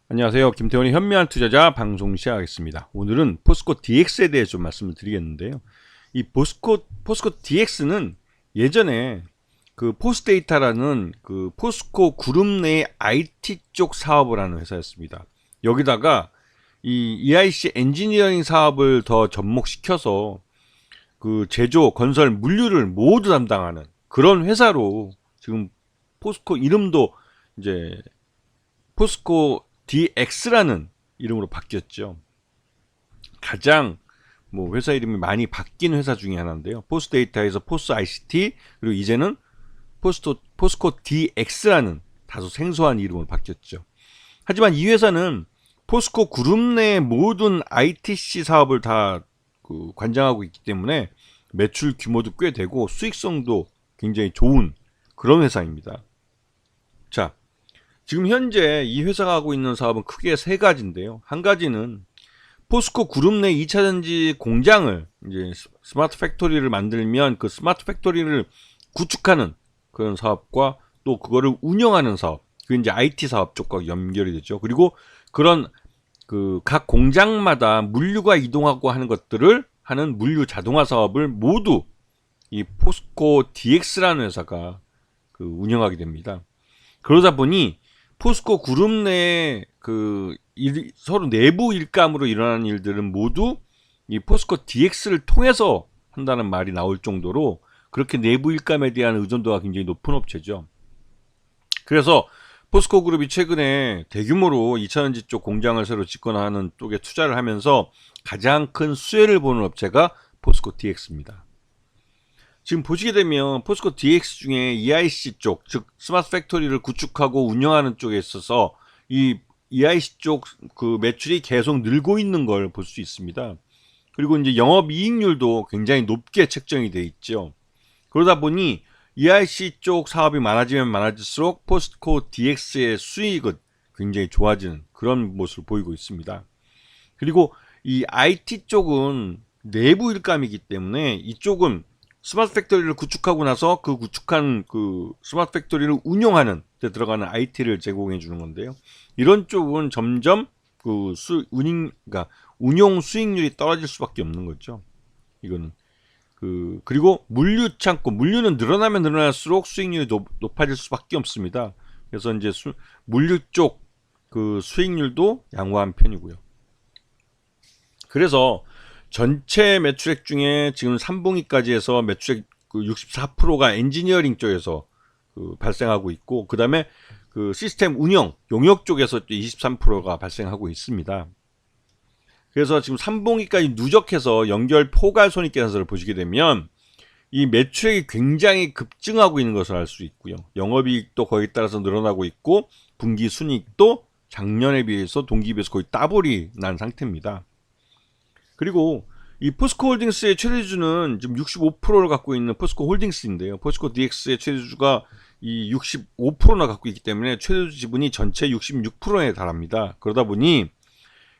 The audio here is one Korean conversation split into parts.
안녕하세요. 김태원의 현명한 투자자 방송 시작하겠습니다. 오늘은 포스코 DX에 대해 좀 말씀을 드리겠는데요. 이 포스코 DX는 예전에 그 포스데이터라는 그 포스코 그룹 내 IT 쪽 사업을 하는 회사였습니다. 여기다가 이 EIC 엔지니어링 사업을 더 접목시켜서 그 제조, 건설, 물류를 모두 담당하는 그런 회사로 지금 포스코 이름도 이제 포스코 DX라는 이름으로 바뀌었죠. 가장 뭐 회사 이름이 많이 바뀐 회사 중에 하나인데요. 포스데이터에서 포스 ICT, 그리고 이제는 포스코 DX라는 다소 생소한 이름으로 바뀌었죠. 하지만 이 회사는 포스코 그룹 내 모든 ITC 사업을 다 관장하고 있기 때문에 매출 규모도 꽤 되고 수익성도 굉장히 좋은 그런 회사입니다. 자, 지금 현재 이 회사가 하고 있는 사업은 크게 세 가지인데요. 한 가지는 포스코 그룹 내 2차전지 공장을 이제 스마트 팩토리를 만들면 그 스마트 팩토리를 구축하는 그런 사업과 또 그거를 운영하는 사업, 그게 이제 IT 사업 쪽과 연결이 되죠. 그리고 그런 그 각 공장마다 물류가 이동하고 하는 것들을 하는 물류 자동화 사업을 모두 이 포스코 DX라는 회사가 그 운영하게 됩니다. 그러다 보니 포스코 그룹 내 서로 내부 일감으로 일어나는 일들은 모두 이 포스코 DX를 통해서 한다는 말이 나올 정도로 그렇게 내부 일감에 대한 의존도가 굉장히 높은 업체죠. 그래서 포스코 그룹이 최근에 대규모로 2차전지 쪽 공장을 새로 짓거나 하는 쪽에 투자를 하면서 가장 큰 수혜를 보는 업체가 포스코 DX입니다. 지금 보시게 되면 포스코 DX 중에 EIC 쪽, 즉 스마트 팩토리를 구축하고 운영하는 쪽에 있어서 이 EIC 쪽 그 매출이 계속 늘고 있는 걸 볼 수 있습니다. 그리고 이제 영업이익률도 굉장히 높게 책정이 돼 있죠. 그러다 보니 EIC 쪽 사업이 많아지면 많아질수록 포스코 DX의 수익은 굉장히 좋아지는 그런 모습을 보이고 있습니다. 그리고 이 IT 쪽은 내부 일감이기 때문에 이쪽은 스마트 팩토리를 구축하고 나서 그 구축한 그 스마트 팩토리를 운영하는 데 들어가는 IT를 제공해 주는 건데요. 이런 쪽은 점점 그 그러니까 운용 수익률이 떨어질 수밖에 없는 거죠. 이거는 그리고 물류 창고, 물류는 늘어나면 늘어날수록 수익률이 높아질 수밖에 없습니다. 그래서 이제 물류 쪽 그 수익률도 양호한 편이고요. 그래서 전체 매출액 중에 지금 3분기까지 해서 매출액 그 64%가 엔지니어링 쪽에서 발생하고 있고, 그 다음에 그 시스템 운영, 용역 쪽에서 또 23%가 발생하고 있습니다. 그래서 지금 3분기까지 누적해서 연결 포괄 손익계산서를 보시게 되면 이 매출액이 굉장히 급증하고 있는 것을 알 수 있고요. 영업이익도 거기에 따라서 늘어나고 있고, 분기 순이익도 작년에 비해서 동기 비해서 거의 더블이 난 상태입니다. 그리고 이 포스코 홀딩스의 최대주는 지금 65%를 갖고 있는 포스코 홀딩스인데요. 포스코 DX의 최대주가 이 65%나 갖고 있기 때문에 최대주 지분이 전체 66%에 달합니다. 그러다 보니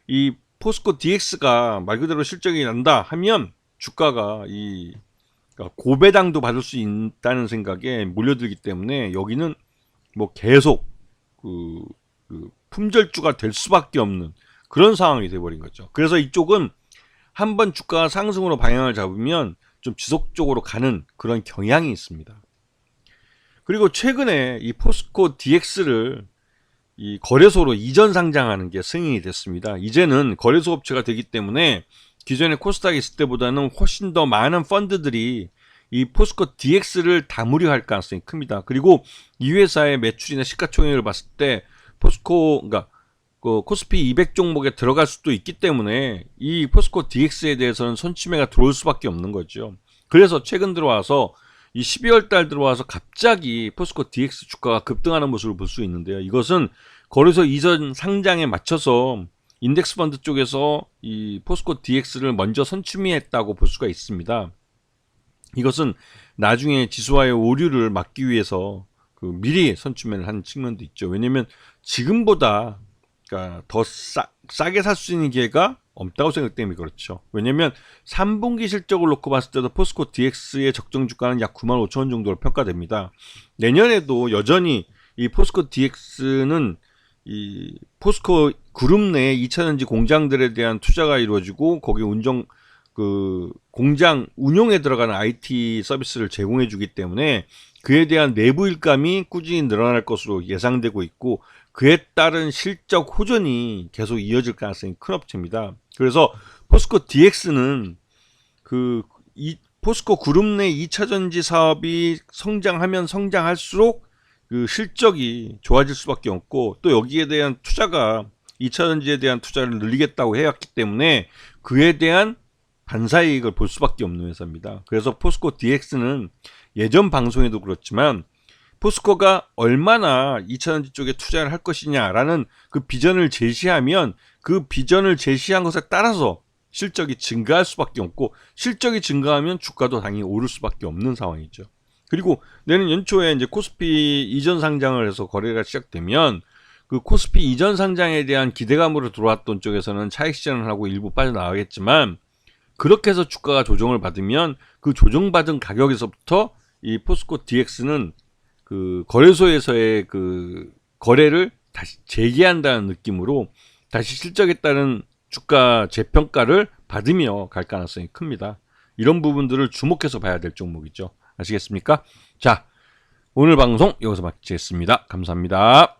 이 포스코 DX가 말 그대로 실적이 난다 하면 주가가 그러니까 고배당도 받을 수 있다는 생각에 몰려들기 때문에 여기는 뭐 계속 품절주가 될 수밖에 없는 그런 상황이 돼버린 거죠. 그래서 이쪽은 한번 주가가 상승으로 방향을 잡으면 좀 지속적으로 가는 그런 경향이 있습니다. 그리고 최근에 이 포스코 DX를 이 거래소로 이전 상장하는 게 승인이 됐습니다. 이제는 거래소 업체가 되기 때문에 기존에 코스닥에 있을 때보다는 훨씬 더 많은 펀드들이 이 포스코 DX를 다무려 할 가능성이 큽니다. 그리고 이 회사의 매출이나 시가총액을 봤을 때 그러니까 그 코스피 200 종목에 들어갈 수도 있기 때문에 이 포스코 DX에 대해서는 손치매가 들어올 수밖에 없는 거죠. 그래서 최근 들어와서 이 12월 달 들어와서 갑자기 포스코 DX 주가가 급등하는 모습을 볼 수 있는데요. 이것은 거래소 이전 상장에 맞춰서 인덱스 펀드 쪽에서 이 포스코 DX를 먼저 선취매했다고 볼 수가 있습니다. 이것은 나중에 지수와의 오류를 막기 위해서 미리 선취매를 한 측면도 있죠. 왜냐면 지금보다 그러니까 더 싸게 살 수 있는 기회가 없다고 생각 때문에 그렇죠. 왜냐면 3분기 실적을 놓고 봤을 때도 포스코 DX의 적정 주가는 약 95,000원 정도로 평가됩니다. 내년에도 여전히 이 포스코 DX는 이 포스코 그룹 내 2차전지 공장들에 대한 투자가 이루어지고 거기 공장 운용에 들어가는 IT 서비스를 제공해 주기 때문에 그에 대한 내부 일감이 꾸준히 늘어날 것으로 예상되고 있고 그에 따른 실적 호전이 계속 이어질 가능성이 큰 업체입니다. 그래서 포스코 DX는 포스코 그룹 내 2차전지 사업이 성장할수록 그 실적이 좋아질 수밖에 없고 또 여기에 대한 투자가 2차전지에 대한 투자를 늘리겠다고 해왔기 때문에 그에 대한 반사이익을 볼 수밖에 없는 회사입니다. 그래서 포스코 DX는 예전 방송에도 그렇지만 포스코가 얼마나 2차전지 쪽에 투자를 할 것이냐라는 그 비전을 제시하면 그 비전을 제시한 것에 따라서 실적이 증가할 수밖에 없고 실적이 증가하면 주가도 당연히 오를 수밖에 없는 상황이죠. 그리고 내년 연초에 이제 코스피 이전 상장을 해서 거래가 시작되면 그 코스피 이전 상장에 대한 기대감으로 들어왔던 쪽에서는 차익 실현을 하고 일부 빠져나가겠지만 그렇게 해서 주가가 조정을 받으면 그 조정받은 가격에서부터 이 포스코 DX는 그 거래소에서의 그 거래를 다시 재개한다는 느낌으로 다시 실적에 따른 주가 재평가를 받으며 갈 가능성이 큽니다. 이런 부분들을 주목해서 봐야 될 종목이죠. 아시겠습니까? 자, 오늘 방송 여기서 마치겠습니다. 감사합니다.